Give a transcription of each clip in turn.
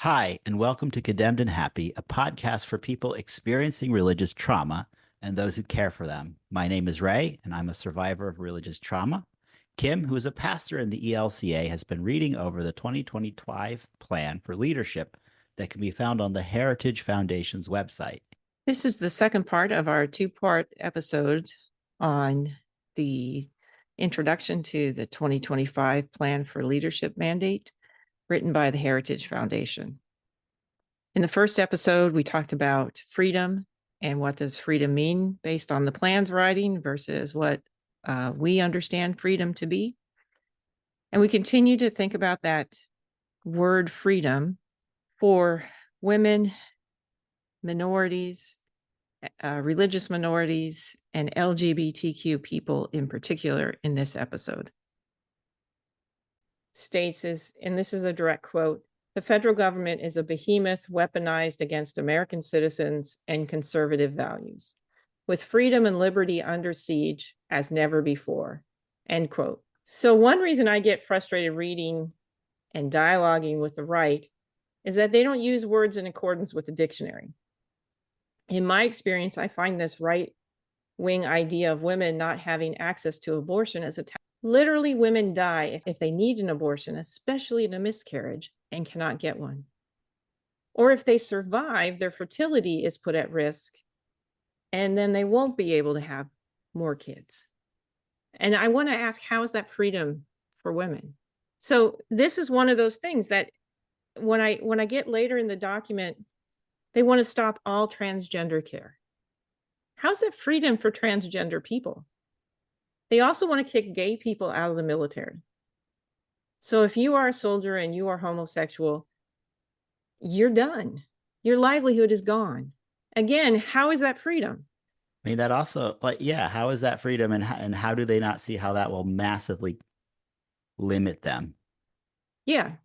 Hi, and welcome to Condemned and Happy, a podcast for people experiencing religious trauma and those who care for them. My name is Ray, and I'm a survivor of religious trauma. Kim, who is a pastor in the ELCA, has been reading over the 2025 plan for leadership that can be found on the Heritage Foundation's website. This is the second part of our two-part episode on the introduction to the 2025 Plan for Leadership Mandate, written by the Heritage Foundation. In the first episode, we talked about freedom and what does freedom mean based on the plan's writing versus what we understand freedom to be. And we continue to think about that word freedom for women, minorities, religious minorities, and LGBTQ people in particular in this episode. States and this is a direct quote, "The federal government is a behemoth weaponized against American citizens and conservative values, with freedom and liberty under siege as never before," end quote. So one reason I get frustrated reading and dialoguing with the right is that they don't use words in accordance with the dictionary. In my experience, I find this right-wing idea of women not having access to abortion as a literally, women die if they need an abortion, especially in a miscarriage, and cannot get one. Or if they survive, their fertility is put at risk, and then they won't be able to have more kids. And I want to ask, how is that freedom for women? So this is one of those things that when I get later in the document, they want to stop all transgender care. How's that freedom for transgender people? They also want to kick gay people out of the military. So if you are a soldier and you are homosexual, you're done. Your livelihood is gone. Again, how is that freedom? I mean, that also, how is that freedom, and how do they not see how that will massively limit them? Yeah,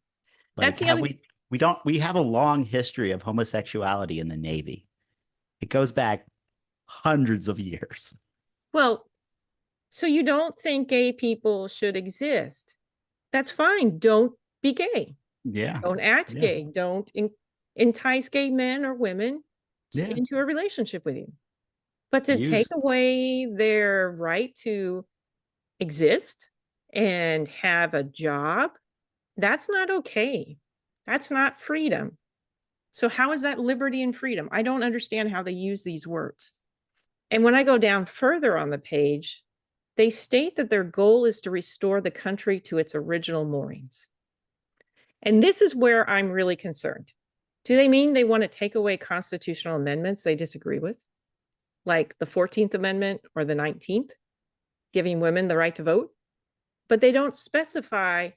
Like that's the how other. we have a long history of homosexuality in the Navy. It goes back hundreds of years. Well, so you don't think gay people should exist? That's fine. Don't be gay. Yeah. Don't act Yeah. gay. Don't entice gay men or women Yeah. into a relationship with you. But to take Use away their right to exist and have a job, that's not okay. That's not freedom. So how is that liberty and freedom? I don't understand how they use these words. And when I go down further on the page, they state that their goal is to restore the country to its original moorings. And this is where I'm really concerned. Do they mean they want to take away constitutional amendments they disagree with, like the 14th Amendment or the 19th, giving women the right to vote? But they don't specify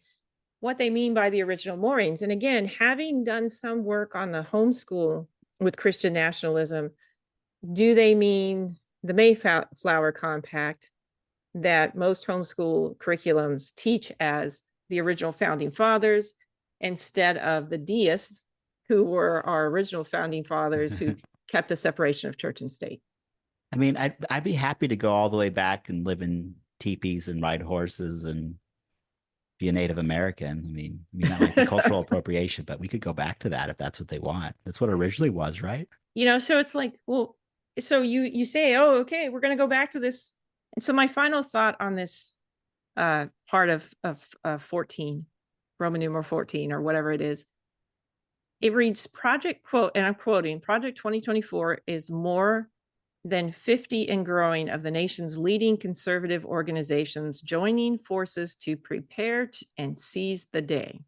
what they mean by the original moorings. And again, having done some work on the homeschool with Christian nationalism, do they mean the Mayflower Compact that most homeschool curriculums teach as the original founding fathers instead of the deists who were our original founding fathers who kept the separation of church and state? I mean, I'd be happy to go all the way back and live in teepees and ride horses and be a Native American. That might be cultural appropriation, but we could go back to that if that's what they want. That's what originally was, right? So it's like, well, so you say, oh, okay, we're going to go back to this. And so my final thought on this part of 14, Roman numeral 14, or whatever it is, it reads, project quote, and I'm quoting, Project 2024 is more than 50 and growing of the nation's leading conservative organizations joining forces to prepare and seize the day.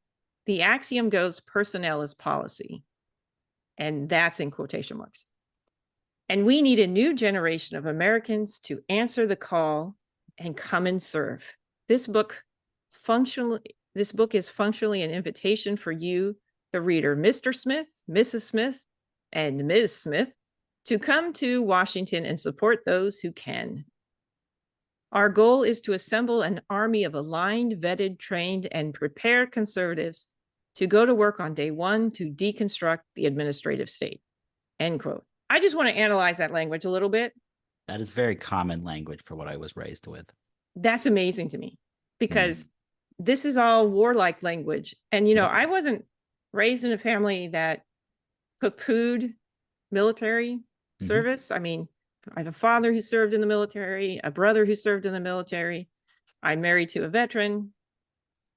The axiom goes, personnel is policy. And that's in quotation marks. And we need a new generation of Americans to answer the call and come and serve. This book is functionally an invitation for you, the reader, Mr. Smith, Mrs. Smith, and Ms. Smith, to come to Washington and support those who can. Our goal is to assemble an army of aligned, vetted, trained, and prepared conservatives to go to work on day one to deconstruct the administrative state, end quote. I just want to analyze that language a little bit. That is very common language for what I was raised with. That's amazing to me because this is all warlike language. And, I wasn't raised in a family that poo-pooed military service. I mean, I have a father who served in the military, a brother who served in the military. I'm married to a veteran.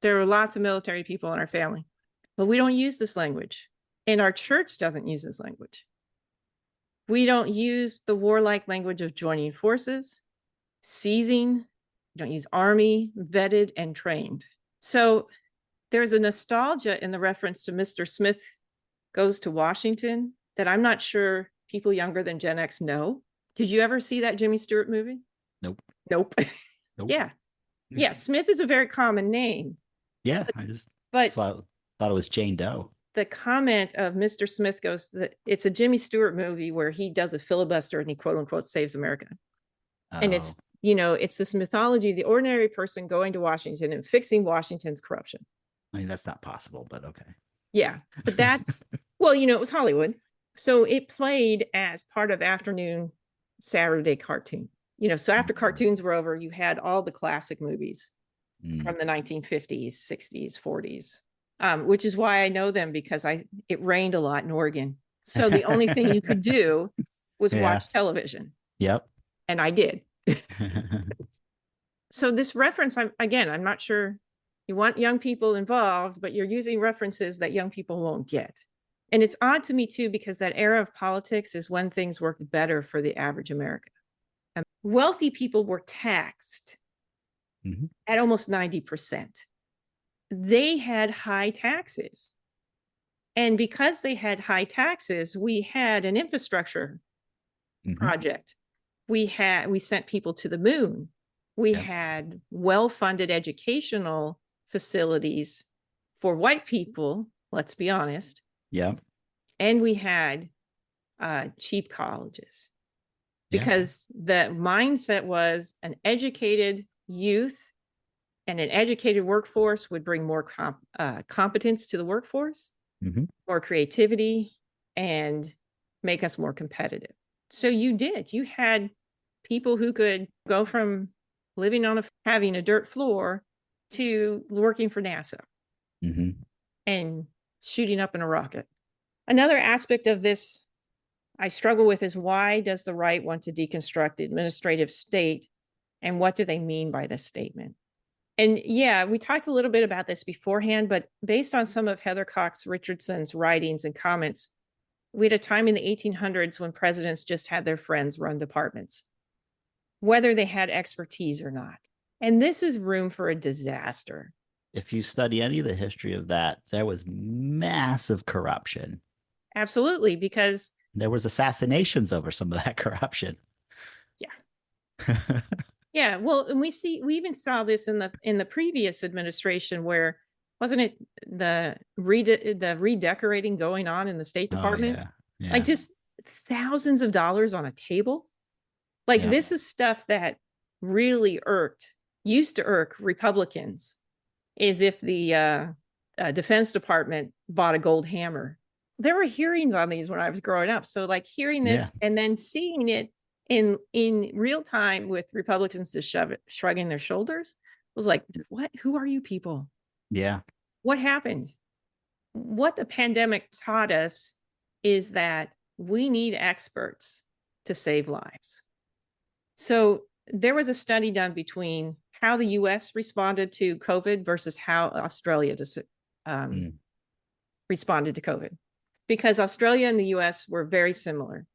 There are lots of military people in our family, but we don't use this language. And our church doesn't use this language. We don't use the warlike language of joining forces, seizing. We don't use army, vetted, and trained. So there's a nostalgia in the reference to Mr. Smith Goes to Washington that I'm not sure people younger than Gen X know. Did you ever see that Jimmy Stewart movie? Nope. Nope. Nope. Yeah. Yeah. Smith is a very common name. Yeah. I just But thought it was Jane Doe. the comment of Mr. Smith goes that it's a Jimmy Stewart movie where he does a filibuster and he quote unquote saves America. And Oh, it's, you know, it's this mythology of the ordinary person going to Washington and fixing Washington's corruption. I mean, that's not possible, but okay. Yeah. But that's, well, you know, it was Hollywood. So it played as part of afternoon Saturday cartoon. You know, so after cartoons were over, you had all the classic movies from the 1950s, 60s, 40s, which is why I know them, because it rained a lot in Oregon. So the only thing you could do was watch television. Yep. And I did. So this reference, I'm not sure you want young people involved, but you're using references that young people won't get. And it's odd to me too, because that era of politics is when things worked better for the average American. Wealthy people were taxed at almost 90%. They had high taxes. And because they had high taxes, we had an infrastructure project. We sent people to the moon. We had well-funded educational facilities for white people, let's be honest. Yeah. And we had cheap colleges, because the mindset was an educated youth and an educated workforce would bring more competence to the workforce, more creativity, and make us more competitive. So you had people who could go from living on having a dirt floor to working for NASA and shooting up in a rocket. Another aspect of this I struggle with is, why does the right want to deconstruct the administrative state, and what do they mean by this statement? And yeah, we talked a little bit about this beforehand, but based on some of Heather Cox Richardson's writings and comments, we had a time in the 1800s when presidents just had their friends run departments, whether they had expertise or not. And this is room for a disaster. If you study any of the history of that, there was massive corruption. Absolutely, because there was assassinations over some of that corruption. Yeah. Yeah. Well, and we even saw this in the previous administration, where wasn't it the redecorating going on in the State Department? Yeah. Like just thousands of dollars on a table. Like this is stuff that really used to irk Republicans, is if the Defense Department bought a gold hammer. There were hearings on these when I was growing up. So like hearing this and then seeing it in real time with Republicans just shrugging their shoulders was like, what? Who are you people? Yeah. What happened? What the pandemic taught us is that we need experts to save lives. So there was a study done between how the US responded to COVID versus how Australia responded to COVID. Because Australia and the US were very similar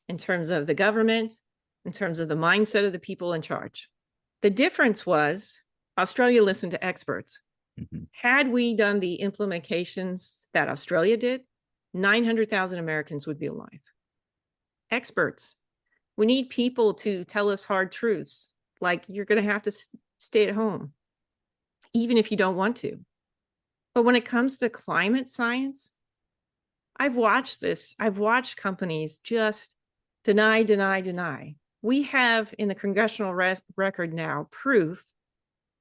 in terms of the government, in terms of the mindset of the people in charge. The difference was Australia listened to experts. Had we done the implementations that Australia did, 900,000 Americans would be alive. Experts. We need people to tell us hard truths, like you're going to have to stay at home, even if you don't want to. But when it comes to climate science, I've watched this. I've watched companies just deny, deny, deny. We have in the congressional record now proof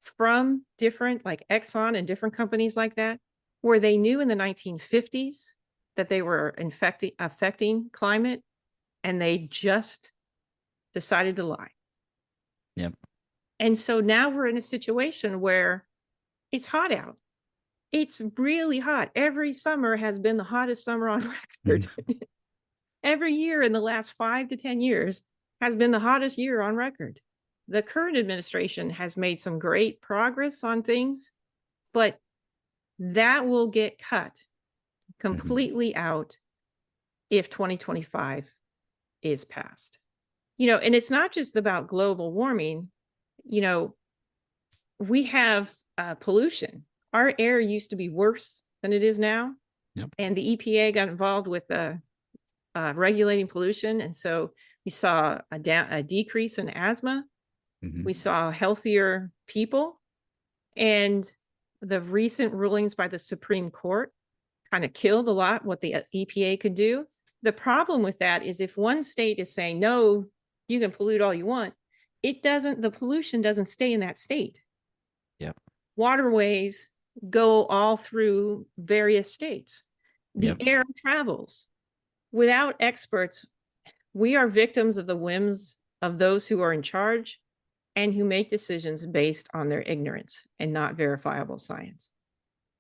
from different, like Exxon and different companies like that, where they knew in the 1950s that they were affecting climate, and they just decided to lie. Yep. And so now we're in a situation where it's hot out. It's really hot. Every summer has been the hottest summer on record. Every year in the last 5 to 10 years has been the hottest year on record. The current administration has made some great progress on things, but that will get cut completely out if 2025 is passed. And it's not just about global warming. We have pollution. Our air used to be worse than it is now. Yep. And the EPA got involved with regulating pollution. And so we saw a decrease in asthma. We saw healthier people. And the recent rulings by the Supreme Court kind of killed a lot what the EPA could do. The problem with that is if one state is saying, no, you can pollute all you want, the pollution doesn't stay in that state. Yep. Waterways go all through various states. The Yep. air travels. Without experts, we are victims of the whims of those who are in charge and who make decisions based on their ignorance and not verifiable science.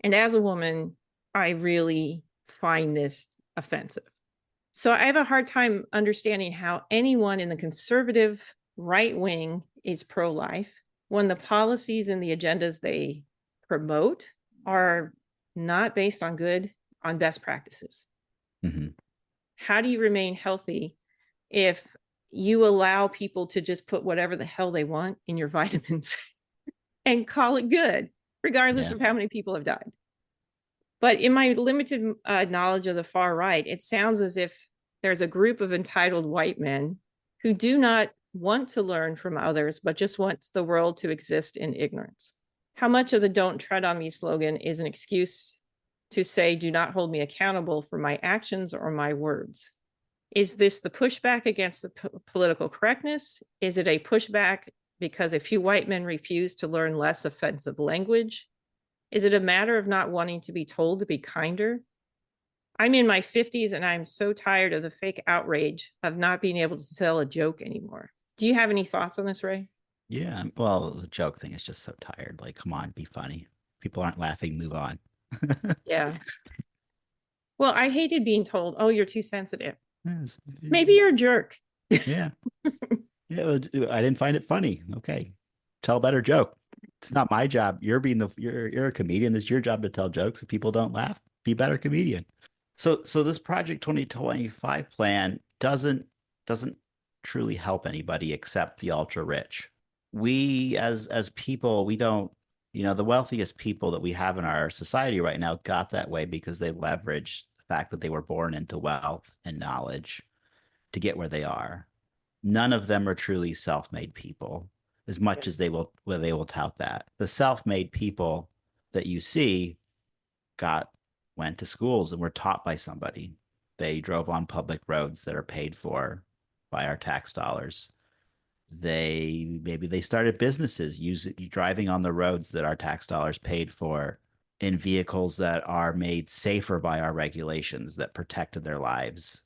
And as a woman, I really find this offensive. So I have a hard time understanding how anyone in the conservative right wing is pro-life when the policies and the agendas they promote are not based on best practices. How do you remain healthy if you allow people to just put whatever the hell they want in your vitamins and call it good, regardless of how many people have died? But in my limited knowledge of the far right, it sounds as if there's a group of entitled white men who do not want to learn from others, but just want the world to exist in ignorance. How much of the "Don't Tread on Me" slogan is an excuse to say, do not hold me accountable for my actions or my words? Is this the pushback against the political correctness? Is it a pushback because a few white men refuse to learn less offensive language? Is it a matter of not wanting to be told to be kinder? I'm in my 50s and I'm so tired of the fake outrage of not being able to tell a joke anymore. Do you have any thoughts on this, Ray? Yeah. Well, the joke thing is just so tired. Like, come on, be funny. People aren't laughing, move on. Yeah. Well, I hated being told, oh, you're too sensitive. Yes. Maybe you're a jerk. Yeah. Yeah. I didn't find it funny. Okay. Tell a better joke. It's not my job. You're a comedian. It's your job to tell jokes. If people don't laugh, be a better comedian. So this Project 2025 plan doesn't truly help anybody except the ultra rich. We as people, we don't, the wealthiest people that we have in our society right now got that way because they leveraged the fact that they were born into wealth and knowledge to get where they are. None of them are truly self-made people, as much as they will tout that. The self-made people that you see went to schools and were taught by somebody. They drove on public roads that are paid for by our tax dollars. Maybe they started businesses driving on the roads that our tax dollars paid for in vehicles that are made safer by our regulations that protected their lives.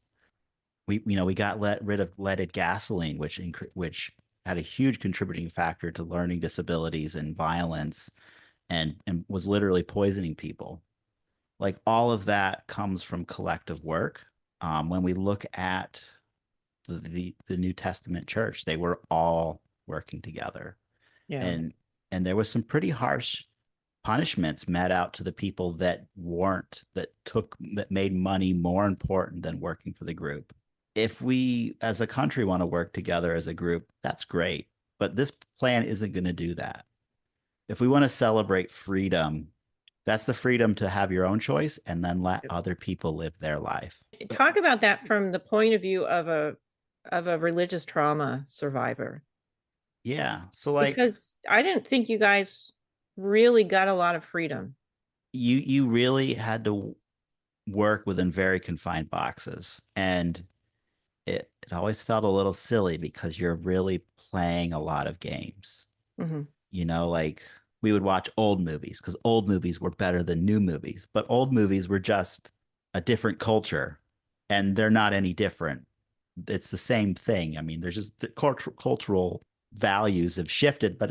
We got rid of leaded gasoline, which had a huge contributing factor to learning disabilities and violence, and was literally poisoning people. Like, all of that comes from collective work. When we look at the New Testament church, they were all working together, Yeah. and there was some pretty harsh punishments met out to the people that made money more important than working for the group. If we as a country want to work together as a group, that's great. But this plan isn't going to do that. If we want to celebrate freedom, that's the freedom to have your own choice and then let other people live their life. Talk about that from the point of view of a religious trauma survivor. Yeah. So, like, because I didn't think you guys really got a lot of freedom. You really had to work within very confined boxes, and it always felt a little silly because you're really playing a lot of games. Like, we would watch old movies because old movies were better than new movies, but old movies were just a different culture, and they're not any different. It's the same thing. I mean, there's just the cultural values have shifted, but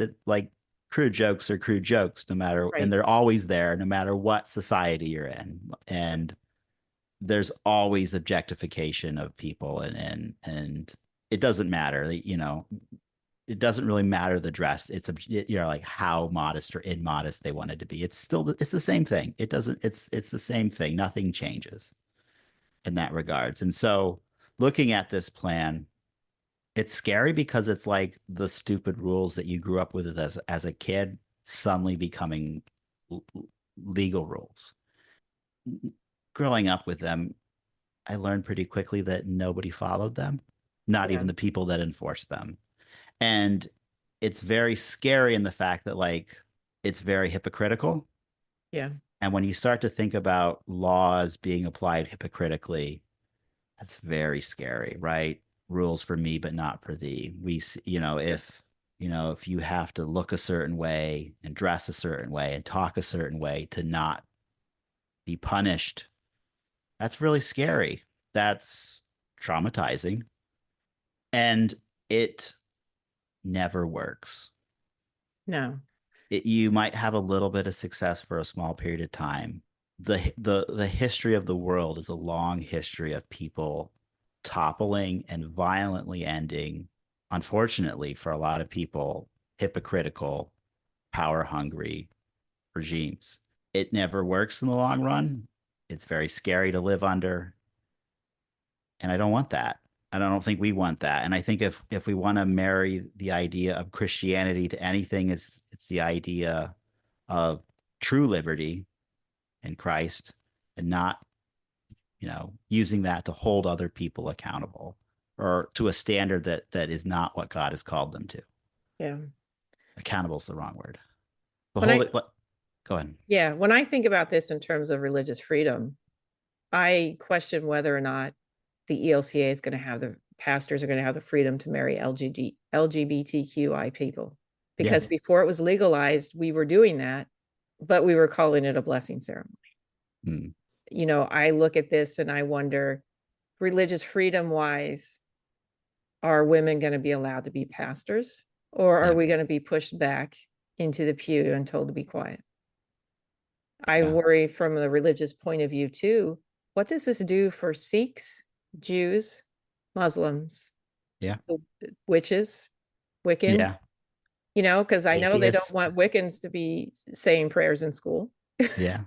crude jokes are crude jokes, no matter, and Right. they're always there, no matter what society you're in. And there's always objectification of people, and it doesn't matter, it doesn't really matter the dress. It's like how modest or immodest they wanted to be. It's the same thing. It's the same thing. Nothing changes in that regards. And so looking at this plan, it's scary because it's like the stupid rules that you grew up with as a kid suddenly becoming legal rules. Growing up with them, I learned pretty quickly that nobody followed them, not Yeah. even the people that enforced them. And it's very scary in the fact that like it's very hypocritical. Yeah. And when you start to think about laws being applied hypocritically, that's very scary, right? Rules for me, but not for thee. If you have to look a certain way and dress a certain way and talk a certain way to not be punished, that's really scary. That's traumatizing. And it never works. No. You might have a little bit of success for a small period of time. The history of the world is a long history of people toppling and violently ending, unfortunately for a lot of people, hypocritical, power hungry regimes. It never works in the long run. It's very scary to live under, and I don't want that. I don't think we want that. And I think if we want to marry the idea of Christianity to anything, it's the idea of true liberty in Christ, and not, using that to hold other people accountable or to a standard that is not what God has called them to. Yeah. Accountable is the wrong word. But When hold I it. Go ahead. Yeah, when I think about this in terms of religious freedom, I question whether or not the ELCA is going to have the pastors are going to have the freedom to marry LGBTQI people. Yeah. Because before it was legalized, we were doing that, but we were calling it a blessing ceremony. Hmm. I look at this and I wonder, religious freedom wise, are women going to be allowed to be pastors, or are Yeah. we going to be pushed back into the pew and told to be quiet? I Yeah. worry from a religious point of view too. What does this do for Sikhs, Jews, Muslims, Yeah. witches, Wiccan? Yeah. Because I know they don't Atheists. want Wiccans to be saying prayers in school. Yeah.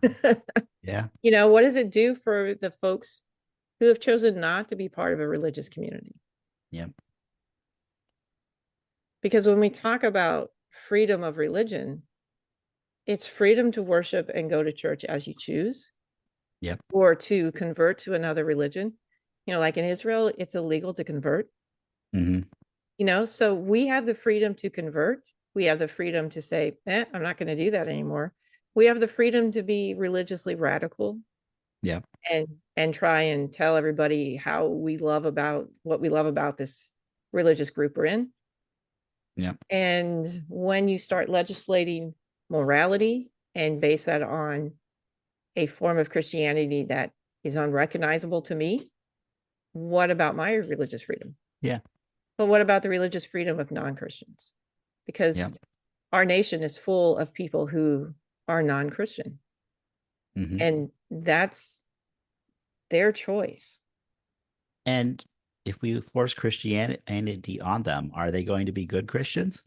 Yeah. What does it do for the folks who have chosen not to be part of a religious community? Yeah. Because when we talk about freedom of religion, it's freedom to worship and go to church as you choose, Yep. or to convert to another religion. Like in Israel, it's illegal to convert. Hmm. So we have the freedom to convert. We have the freedom to say, I'm not going to do that anymore. We have the freedom to be religiously radical Yep. and try and tell everybody how we love about what we love about this religious group we're in. Yep. And when you start legislating morality and base that on a form of Christianity that is unrecognizable to me, what about my religious freedom? Yeah. But what about the religious freedom of non-Christians? Because Yep. our nation is full of people who are non-Christian, Hmm. and that's their choice. And if we force Christianity on them, are they going to be good Christians?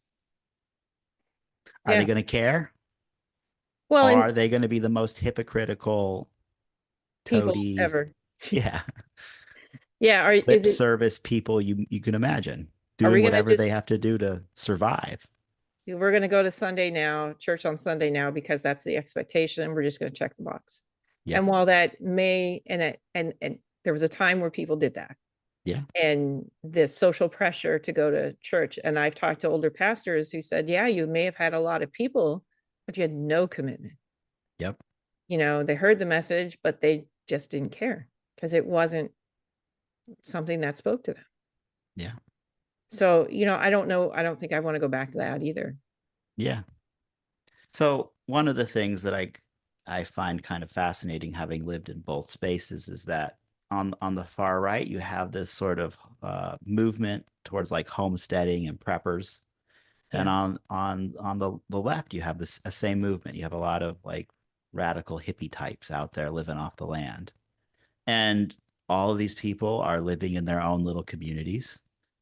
Are they Yeah. going to care? Well, Or and are they going to be the most hypocritical, people toady, ever. yeah, Yeah. lip service people you can imagine Are we doing going to whatever they just, have to do to survive? we're going to go to Sunday now, church on Sunday now, because that's the expectation. We're just going to check the box. Yep. And while that may, and there was a time where people did that, Yeah. and this social pressure to go to church. And I've talked to older pastors who said, yeah, you may have had a lot of people, but you had no commitment. Yep. They heard the message, but they just didn't care because it wasn't something that spoke to them. Yeah. So, I don't know. I don't think I want to go back to that either. Yeah. So one of the things that I find kind of fascinating, having lived in both spaces, is that on the far right you have this sort of movement towards like homesteading and preppers, And Yeah. on the left, you have this a same movement. You have a lot of like radical hippie types out there living off the land. And all of these people are living in their own little communities.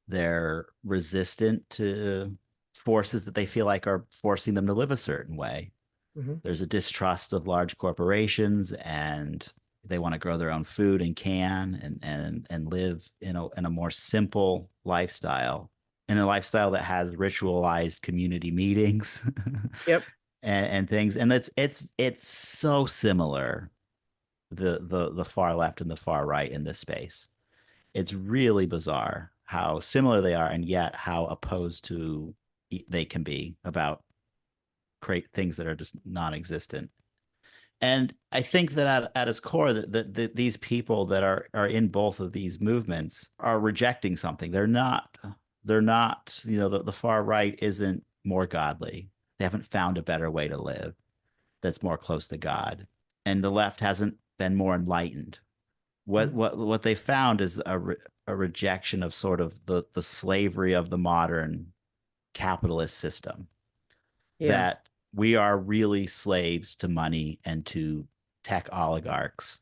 They're resistant to forces that they feel like are forcing them to live a certain way. Mhm. There's a distrust of large corporations, and they want to grow their own food and can and live in a more simple lifestyle, in a lifestyle that has ritualized community meetings Yep. and things. And it's so similar, the far left and the far right in this space. It's really bizarre how similar they are and yet how opposed to they can be about create things that are just non-existent. And I think that at its core, that these people that are in both of these movements are rejecting something. They're not, the far right isn't more godly. They haven't found a better way to live that's more close to God. And the left hasn't been more enlightened. Mhm. What they found is a rejection of sort of the slavery of the modern capitalist system, Yeah. that we are really slaves to money and to tech oligarchs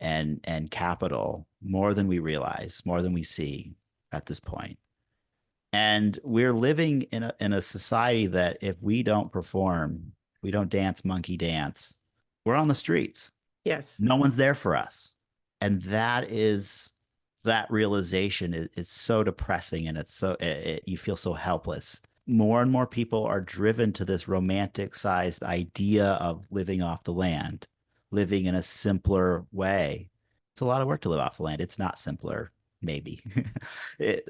and capital more than we realize, more than we see at this point. And we're living in a society that if we don't perform, we don't dance monkey dance, we're on the streets. Yes. No one's there for us. And that realization is so depressing, and you feel so helpless. More and more people are driven to this romantic-sized idea of living off the land, living in a simpler way. It's a lot of work to live off the land. It's not simpler, maybe. it,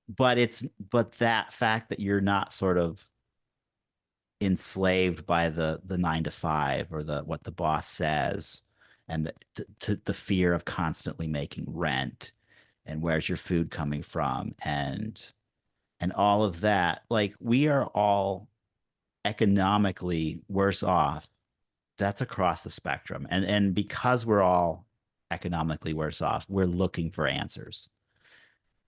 but that fact that you're not sort of enslaved by the 9 to 5 or the what the boss says, and the fear of constantly making rent, and where's your food coming from, and all of that. Like, we are all economically worse off. That's across the spectrum. And because we're all economically worse off, we're looking for answers.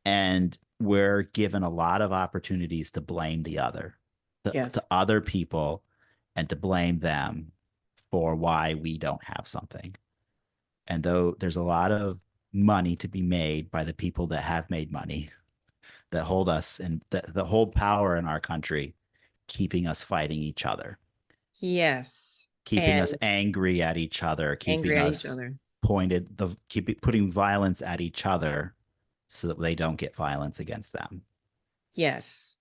And we're given a lot of opportunities to blame the other, to Yes. other people, and to blame them for why we don't have something. And though there's a lot of money to be made by the people that have made money, that hold us and that hold power in our country, keeping us fighting each other, Yes. keeping us And angry at each other, angry keeping at each us other. keep putting violence at each other so that they don't get violence against them. Yes.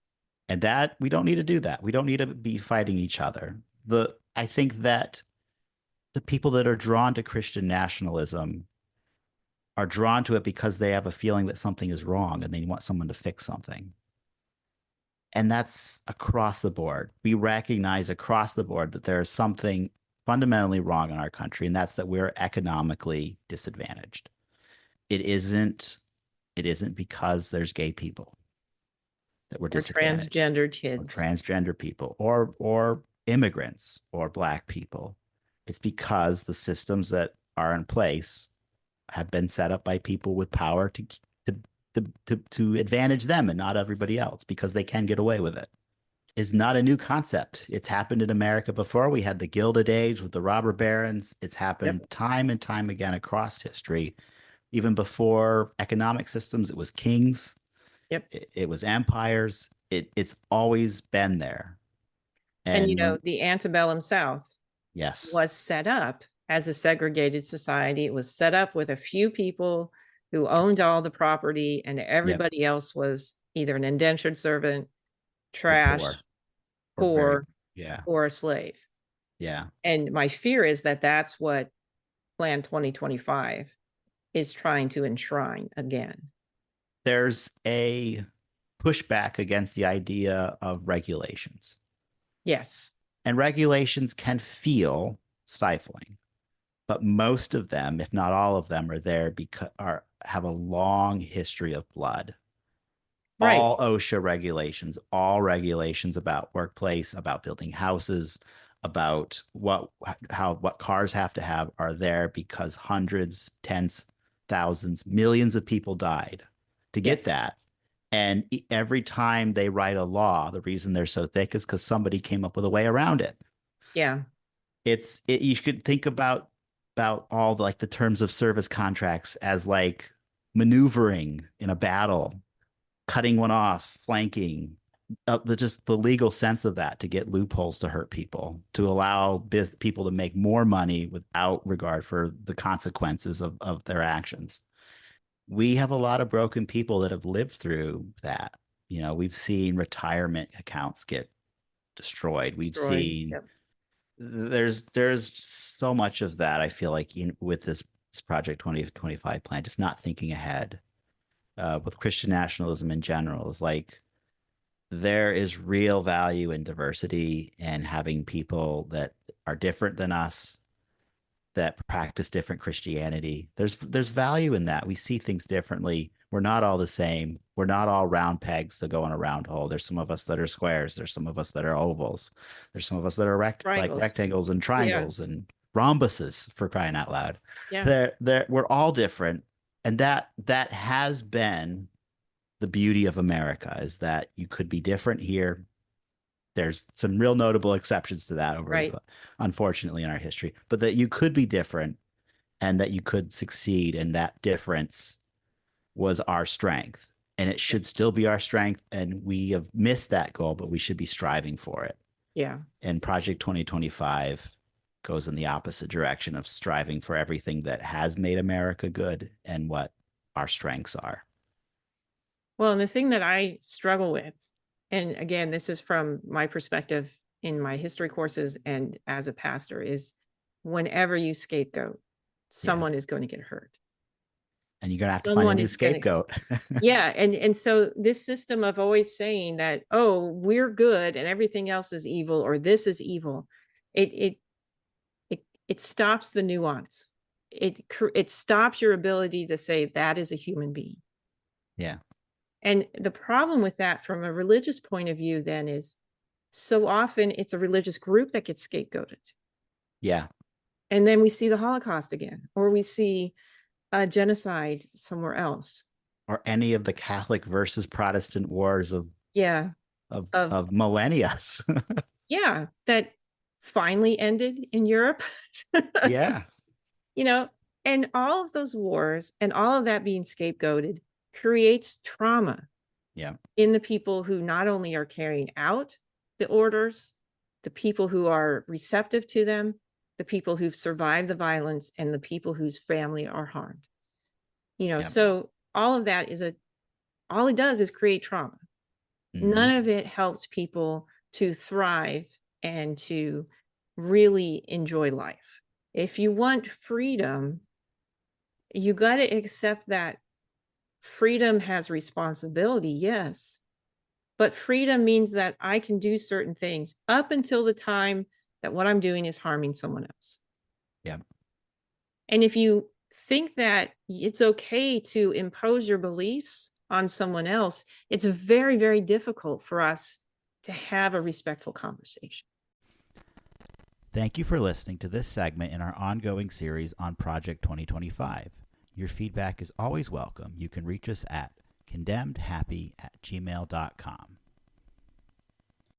And that we don't need to do that. We don't need to be fighting each other. I think that the people that are drawn to Christian nationalism are drawn to it because they have a feeling that something is wrong and they want someone to fix something. And that's across the board. We recognize across the board that there is something fundamentally wrong in our country, and that's that we're economically disadvantaged. It isn't it isn't because there's gay people that we're Or disadvantaged, transgendered or kids. transgender people, or immigrants, or black people. It's because the systems that are in place have been set up by people with power to to advantage them and not everybody else, because they can get away with it. Is not a new concept. It's happened in America before. We had the Gilded Age with the robber barons. It's Yep. happened time and time again across history. Even before economic systems, it was kings, Yep. it was empires. It's always been there. And And the antebellum South yes, was set up as a segregated society. It was set up with a few people who owned all the property, and yep, everybody else was either an indentured servant, or poor, trash, or very, poor, yeah, or a slave. yeah. And my fear is that that's what Plan 2025 is trying to enshrine again. There's a pushback against the idea of regulations, Yes. and regulations can feel stifling, but most of them, if not all of them, are there because are have a long history of blood. Right. All OSHA regulations, all regulations about workplace, about building houses, about what cars have to have, are there because hundreds, tens, thousands, millions of people died to get Yes. that. And every time they write a law, the reason they're so thick is because somebody came up with a way around it. Yeah. You could think about all the, like the terms of service contracts as like maneuvering in a battle, cutting one off, flanking, just the legal sense of that to get loopholes to hurt people, to allow people to make more money without regard for the consequences of their actions. We have a lot of broken people that have lived through that. We've seen retirement accounts get destroyed. We've Destroyed. seen Yep. there's so much of that. I feel like with this Project 2025 plan, just not thinking ahead. With Christian nationalism in general, is like there is real value in diversity and having people that are different than us, that practice different Christianity. There's value in that. We see things differently. We're not all the same. We're not all round pegs that go in a round hole. There's some of us that are squares. There's some of us that are ovals. There's some of us that are like Triangles. rectangles and Yeah. triangles and rhombuses, for crying out loud. Yeah. We're all different, and that has been the beauty of America, is that you could be different here. There's some real notable exceptions to that over, Right. unfortunately, in our history, but that you could be different and that you could succeed. And that difference was our strength. And it Yeah. should still be our strength. And we have missed that goal, but we should be striving for it. Yeah. And Project 2025 goes in the opposite direction of striving for everything that has made America good and what our strengths are. Well, and the thing that I struggle with, and again, this is from my perspective in my history courses and as a pastor, is whenever you scapegoat, Yeah. someone is going to get hurt. And you're going to have to find a Someone new is going to, scapegoat. yeah. And so this system of always saying that, oh, we're good and everything else is evil, or this is evil, it it stops the nuance. It stops your ability to say that is a human being. Yeah. And the problem with that from a religious point of view then is so often it's a religious group that gets scapegoated. Yeah. And then we see the Holocaust again, or we see a genocide somewhere else. Or any of the Catholic versus Protestant wars Yeah. Of, of millennia. yeah, that finally ended in Europe. Yeah. You know, and all of those wars and all of that being scapegoated creates trauma Yeah. in the people who not only are carrying out the orders, the people who are receptive to them, the people who've survived the violence, and the people whose family are harmed. Yeah. So all of that all it does is create trauma. Mm-hmm. None of it helps people to thrive and to really enjoy life. If you want freedom, you got to accept that freedom has responsibility, yes. But freedom means that I can do certain things up until the time that what I'm doing is harming someone else. Yeah. And if you think that it's okay to impose your beliefs on someone else, it's very, very difficult for us to have a respectful conversation. Thank you for listening to this segment in our ongoing series on Project 2025. Your feedback is always welcome. You can reach us at condemnedhappy@gmail.com.